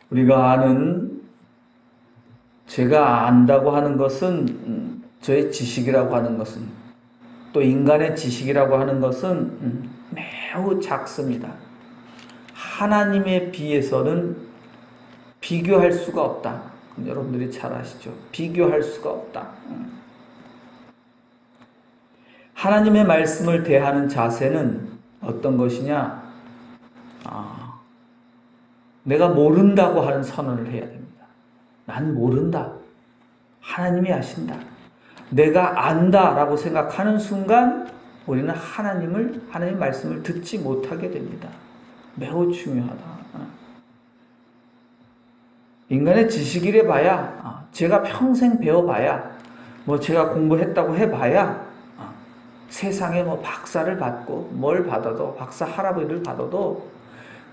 우리가 아는, 제가 안다고 하는 것은 저의 지식이라고 하는 것은, 또 인간의 지식이라고 하는 것은 매우 작습니다. 하나님에 비해서는 비교할 수가 없다. 여러분들이 잘 아시죠? 비교할 수가 없다. 하나님의 말씀을 대하는 자세는 어떤 것이냐? 내가 모른다고 하는 선언을 해야 됩니다. 난 모른다. 하나님이 아신다. 내가 안다라고 생각하는 순간 우리는 하나님의 말씀을 듣지 못하게 됩니다. 매우 중요하다. 인간의 지식이래 봐야, 제가 평생 배워봐야, 제가 공부했다고 해봐야, 세상에 박사를 받고 뭘 받아도, 박사 할아버지를 받아도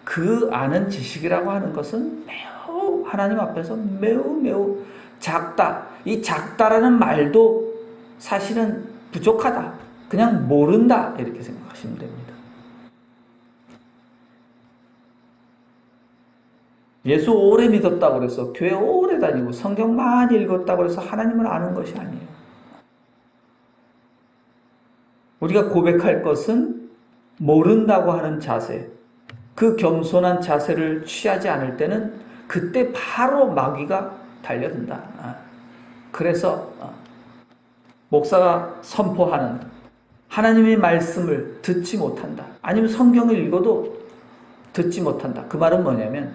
그 아는 지식이라고 하는 것은 매우 하나님 앞에서 매우 작다. 이 작다라는 말도 사실은 부족하다. 그냥 모른다. 이렇게 생각하시면 됩니다. 예수 오래 믿었다고 그래서 교회 오래 다니고 성경 많이 읽었다고 해서 하나님을 아는 것이 아니에요. 우리가 고백할 것은 모른다고 하는 자세, 그 겸손한 자세를 취하지 않을 때는 그때 바로 마귀가 달려든다. 그래서 목사가 선포하는 하나님의 말씀을 듣지 못한다. 아니면 성경을 읽어도 듣지 못한다. 그 말은 뭐냐면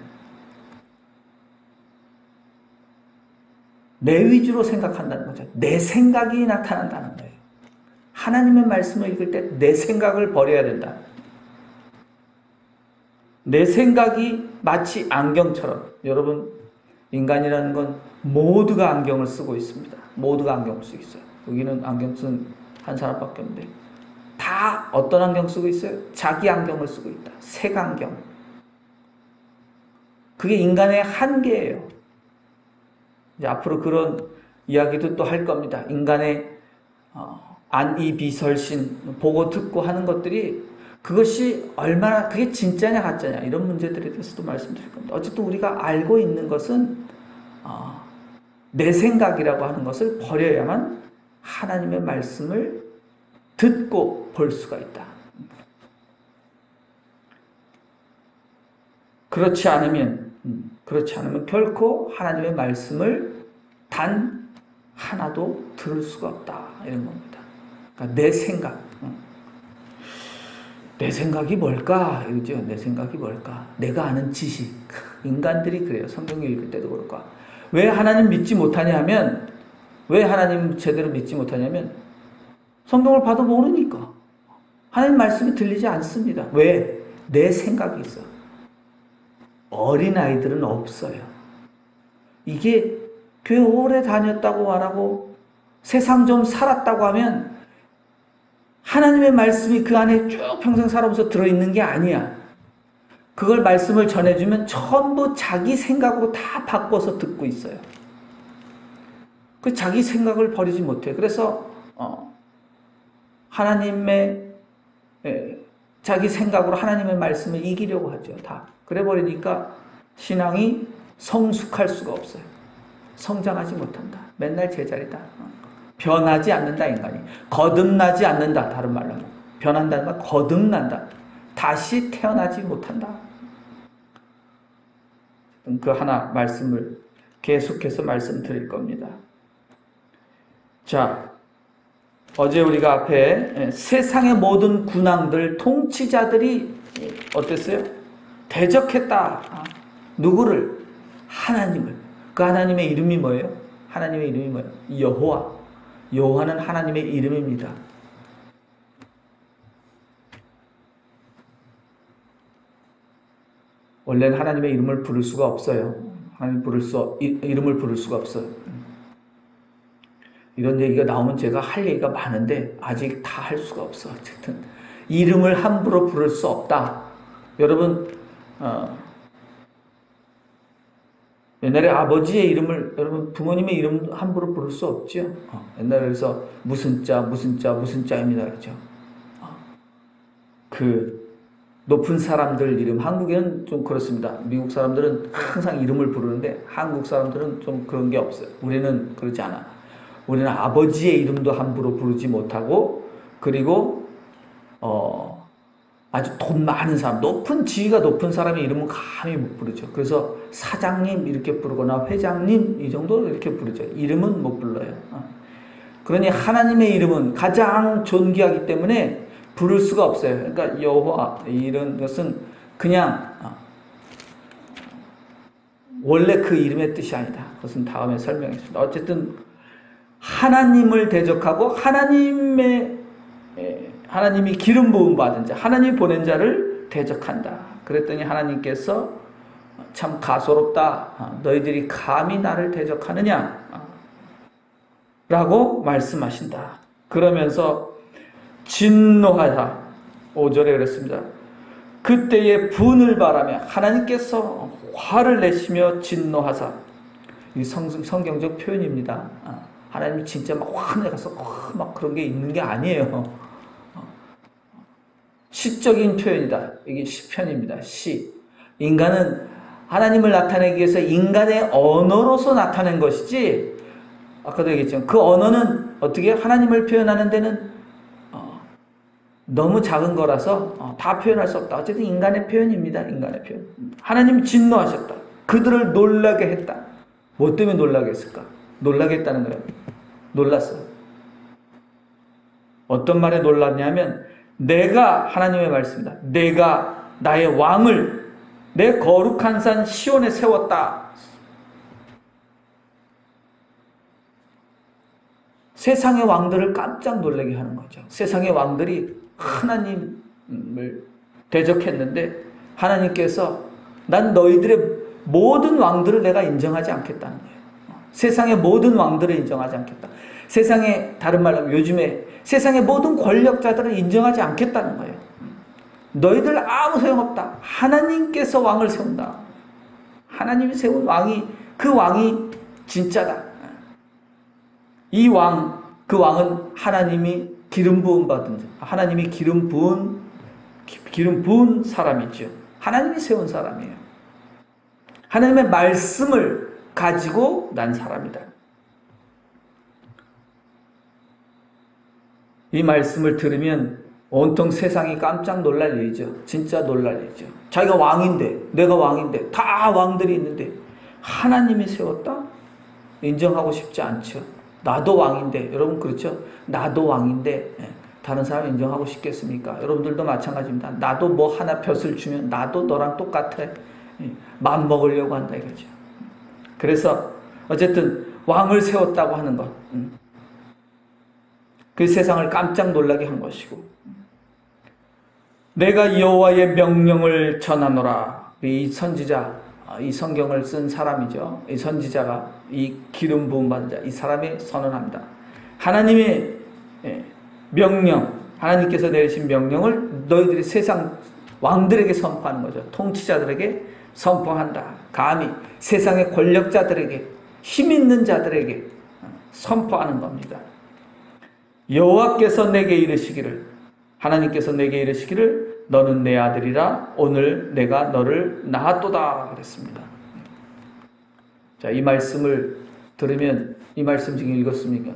내 위주로 생각한다는 거죠. 내 생각이 나타난다는 거예요. 하나님의 말씀을 읽을 때 내 생각을 버려야 된다. 내 생각이 마치 안경처럼, 여러분, 인간이라는 건 모두가 안경을 쓰고 있습니다. 모두가 안경을 쓰고 있어요. 여기는 안경 쓴 한 사람밖에 없는데 다 어떤 안경 쓰고 있어요? 자기 안경을 쓰고 있다. 색안경. 그게 인간의 한계예요. 이제 앞으로 그런 이야기도 또 할 겁니다. 인간의 안이비설신, 보고 듣고 하는 것들이 그것이 얼마나 그게 진짜냐 가짜냐 이런 문제들에 대해서도 말씀드릴 겁니다. 어쨌든 우리가 알고 있는 것은 내 생각이라고 하는 것을 버려야만 하나님의 말씀을 듣고 볼 수가 있다. 그렇지 않으면 결코 하나님의 말씀을 단 하나도 들을 수가 없다. 이런 겁니다. 그러니까 내 생각이 뭘까? 이러죠. 내 생각이 뭘까? 내가 아는 지식. 인간들이 그래요. 성경 읽을 때도 그럴까? 왜 하나님 믿지 못하냐면, 왜 하나님 제대로 믿지 못하냐면, 성경을 봐도 모르니까. 하나님 말씀이 들리지 않습니다. 왜? 내 생각이 있어. 어린아이들은 없어요. 이게 교회 오래 다녔다고 말하고 세상 좀 살았다고 하면 하나님의 말씀이 그 안에 쭉 평생 살아오면서 들어있는 게 아니야. 그걸 말씀을 전해주면 전부 자기 생각으로 다 바꿔서 듣고 있어요. 그 자기 생각을 버리지 못해. 그래서 하나님의 자기 생각으로 하나님의 말씀을 이기려고 하죠. 다. 그래 버리니까 신앙이 성숙할 수가 없어요. 성장하지 못한다. 맨날 제자리다. 변하지 않는다, 인간이. 거듭나지 않는다. 다른 말로 하면. 변한다는 말, 거듭난다. 다시 태어나지 못한다. 그 하나 말씀을 계속해서 말씀드릴 겁니다. 자, 어제 우리가 앞에 세상의 모든 군왕들, 통치자들이 어땠어요? 대적했다. 누구를? 하나님을. 그 하나님의 이름이 뭐예요? 하나님의 이름이 뭐예요? 여호와. 여호와는 하나님의 이름입니다. 원래는 하나님의 이름을 부를 수가 없어요. 이름을 부를 수가 없어요. 이런 얘기가 나오면 제가 할 얘기가 많은데 아직 다 할 수가 없어. 어쨌든 이름을 함부로 부를 수 없다. 여러분 옛날에 아버지의 이름을, 여러분 부모님의 이름 함부로 부를 수 없죠. 옛날에 그래서 무슨 자입니다. 그렇죠. 높은 사람들 이름, 한국에는 좀 그렇습니다. 미국 사람들은 항상 이름을 부르는데 한국 사람들은 좀 그런 게 없어요. 우리는 그러지 않아. 우리는 아버지의 이름도 함부로 부르지 못하고, 그리고 아주 돈 많은 사람, 높은 지위가 높은 사람의 이름은 감히 못 부르죠. 그래서 사장님 이렇게 부르거나 회장님 이 정도 이렇게 부르죠. 이름은 못 불러요. 그러니 하나님의 이름은 가장 존귀하기 때문에 부를 수가 없어요. 그러니까 여호와 이런 것은 그냥 원래 그 이름의 뜻이 아니다. 그것은 다음에 설명했습니다. 어쨌든 하나님을 대적하고 하나님이 기름 부음 받은 자, 하나님이 보낸 자를 대적한다. 그랬더니 하나님께서 참 가소롭다. 너희들이 감히 나를 대적하느냐? 라고 말씀하신다. 그러면서 진노하사 5절에 그랬습니다. 그때에 분을 바라며 하나님께서 화를 내시며 진노하사, 이 성경적 표현입니다. 하나님이 진짜 막 화내 가서 막 그런 게 있는 게 아니에요. 시적인 표현이다. 이게 시편입니다. 시. 인간은 하나님을 나타내기 위해서 인간의 언어로서 나타낸 것이지, 아까도 얘기했지만 그 언어는 어떻게 하나님을 표현하는 데는 너무 작은 거라서 다 표현할 수 없다. 어쨌든 인간의 표현입니다. 인간의 표현. 하나님이 진노하셨다. 그들을 놀라게 했다. 뭐 때문에 놀라게 했을까? 놀라게 했다는 거예요. 놀랐어요. 어떤 말에 놀랐냐면, 내가, 하나님의 말씀입니다. 내가 나의 왕을 내 거룩한 산 시온에 세웠다. 세상의 왕들을 깜짝 놀라게 하는 거죠. 세상의 왕들이 하나님을 대적했는데 하나님께서 난 너희들의 모든 왕들을 내가 인정하지 않겠다는 거예요. 세상의 모든 왕들을 인정하지 않겠다. 세상에, 다른 말로 하면 요즘에 세상의 모든 권력자들을 인정하지 않겠다는 거예요. 너희들 아무 소용없다. 하나님께서 왕을 세운다. 하나님이 세운 왕이, 그 왕이 진짜다. 이 왕, 그 왕은 하나님이 기름 부음 받은 자, 하나님이 기름 부은 사람이죠. 하나님이 세운 사람이에요. 하나님의 말씀을 가지고 난 사람이다. 이 말씀을 들으면 온통 세상이 깜짝 놀랄 일이죠. 진짜 놀랄 일이죠. 자기가 왕인데, 내가 왕인데, 다 왕들이 있는데 하나님이 세웠다? 인정하고 싶지 않죠. 나도 왕인데, 여러분 그렇죠? 나도 왕인데 다른 사람 인정하고 싶겠습니까? 여러분들도 마찬가지입니다. 나도 뭐 하나 벼슬 주면 나도 너랑 똑같아. 맘 먹으려고 한다 이거죠. 그래서 어쨌든 왕을 세웠다고 하는 것, 그 세상을 깜짝 놀라게 한 것이고, 내가 여호와의 명령을 전하노라. 이 선지자, 이 성경을 쓴 사람이죠. 이 선지자가 이 기름 부음 받은 자, 이 사람이 선언합니다. 하나님의 명령, 하나님께서 내리신 명령을 너희들이 세상 왕들에게 선포하는 거죠. 통치자들에게 선포한다. 감히 세상의 권력자들에게, 힘 있는 자들에게 선포하는 겁니다. 여호와께서 내게 이르시기를, 하나님께서 내게 이르시기를 너는 내 아들이라 오늘 내가 너를 낳았도다 그랬습니다. 자, 이 말씀을 들으면, 이 말씀 지금 읽었습니까?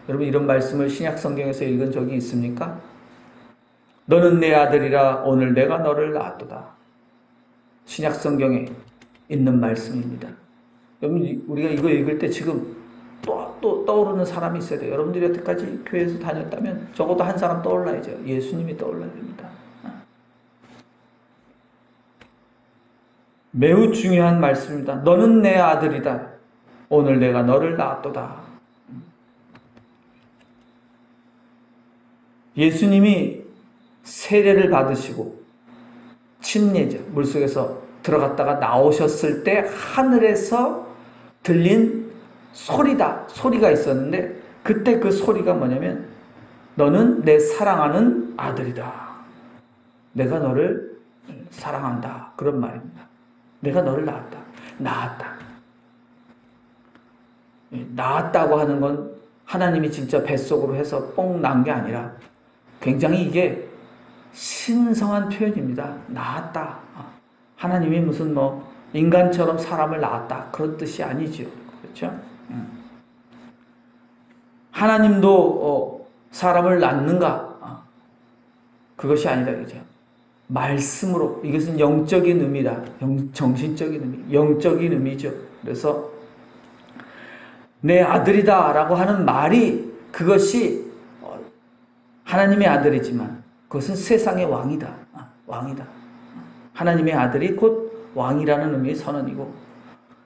여러분 이런 말씀을 신약 성경에서 읽은 적이 있습니까? 너는 내 아들이라 오늘 내가 너를 낳았도다. 신약 성경에 있는 말씀입니다. 여러분 우리가 이거 읽을 때 지금 또 떠오르는 사람이 있어야 돼요. 여러분들이 여태까지 교회에서 다녔다면 적어도 한 사람 떠올라야죠. 예수님이 떠올라야 됩니다. 매우 중요한 말씀입니다. 너는 내 아들이다. 오늘 내가 너를 낳았도다. 예수님이 세례를 받으시고 침례죠. 물속에서 들어갔다가 나오셨을 때 하늘에서 들린 소리가 있었는데, 그때 그 소리가 뭐냐면 너는 내 사랑하는 아들이다. 내가 너를 사랑한다. 그런 말입니다. 내가 너를 낳았다. 낳았다고 하는 건 하나님이 진짜 뱃속으로 해서 뽕 난 게 아니라 굉장히 이게 신성한 표현입니다. 낳았다. 하나님이 무슨 인간처럼 사람을 낳았다 그런 뜻이 아니죠. 그렇죠? 하나님도 사람을 낳는가? 그것이 아니다. 그죠? 말씀으로, 이것은 영적인 의미다. 정신적인 의미, 영적인 의미죠. 그래서 내 아들이다 라고 하는 말이 그것이 하나님의 아들이지만 그것은 세상의 왕이다. 왕이다. 하나님의 아들이 곧 왕이라는 의미의 선언이고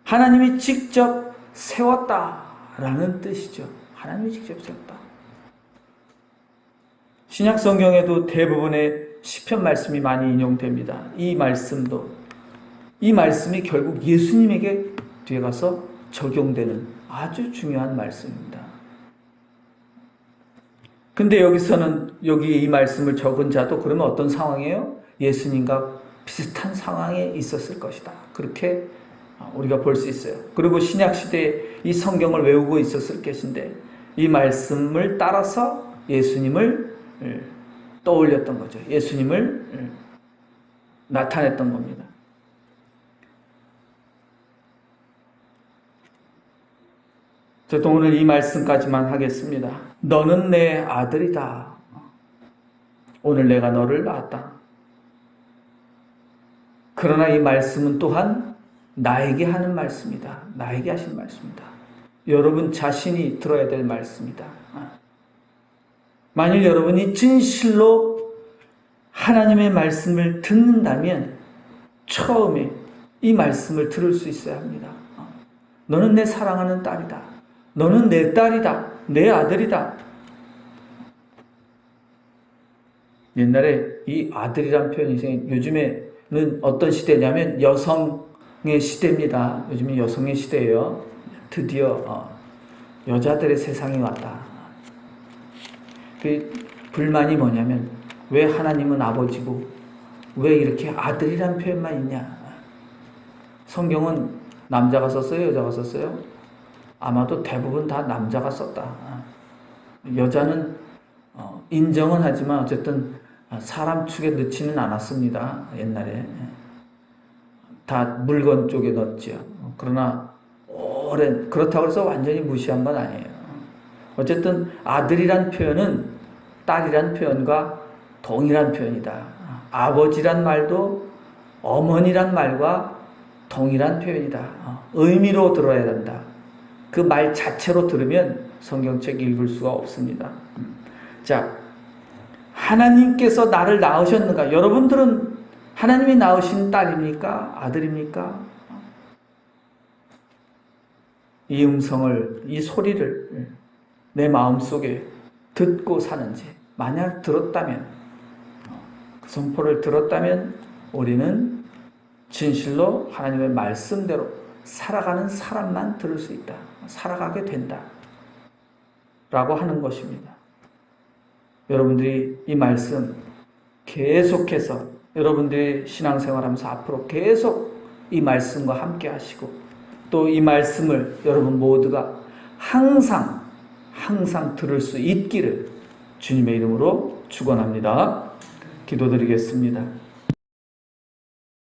하나님이 직접 세웠다라는 뜻이죠. 하나님이 직접 세웠다. 신약 성경에도 대부분의 시편 말씀이 많이 인용됩니다. 이 말씀이 결국 예수님에게 뒤에 가서 적용되는 아주 중요한 말씀입니다. 근데 여기서는 여기 이 말씀을 적은 자도 그러면 어떤 상황이에요? 예수님과 비슷한 상황에 있었을 것이다. 그렇게 우리가 볼 수 있어요. 그리고 신약시대에 이 성경을 외우고 있었을 것인데 이 말씀을 따라서 예수님을 떠올렸던 거죠. 예수님을 나타냈던 겁니다. 저도 오늘 이 말씀까지만 하겠습니다. 너는 내 아들이다. 오늘 내가 너를 낳았다. 그러나 이 말씀은 또한 나에게 하는 말씀이다. 나에게 하신 말씀이다. 여러분 자신이 들어야 될 말씀이다. 만일 여러분이 진실로 하나님의 말씀을 듣는다면 처음에 이 말씀을 들을 수 있어야 합니다. 너는 내 사랑하는 딸이다. 너는 내 딸이다. 내 아들이다. 옛날에 이 아들이란 표현이 요즘에는 어떤 시대냐면 여성의 시대입니다. 요즘은 여성의 시대예요. 드디어 여자들의 세상이 왔다. 그 불만이 뭐냐면 왜 하나님은 아버지고 왜 이렇게 아들이란 표현만 있냐. 성경은 남자가 썼어요? 여자가 썼어요? 아마도 대부분 다 남자가 썼다. 여자는 인정은 하지만 어쨌든 사람 축에 넣지는 않았습니다. 옛날에. 다 물건 쪽에 넣었죠. 그러나 그렇다고 해서 완전히 무시한 건 아니에요. 어쨌든 아들이란 표현은 딸이란 표현과 동일한 표현이다. 아버지란 말도 어머니란 말과 동일한 표현이다. 의미로 들어야 된다. 그 말 자체로 들으면 성경책 읽을 수가 없습니다. 자, 하나님께서 나를 낳으셨는가? 여러분들은 하나님이 낳으신 딸입니까? 아들입니까? 이 음성을, 이 소리를 내 마음속에 듣고 사는지, 만약 들었다면, 그 선포를 들었다면 우리는 진실로 하나님의 말씀대로 살아가는 사람만 들을 수 있다. 살아가게 된다. 라고 하는 것입니다. 여러분들이 이 말씀 계속해서 여러분들이 신앙생활하면서 앞으로 계속 이 말씀과 함께 하시고 또 이 말씀을 여러분 모두가 항상 들을 수 있기를 주님의 이름으로 축원합니다. 기도드리겠습니다.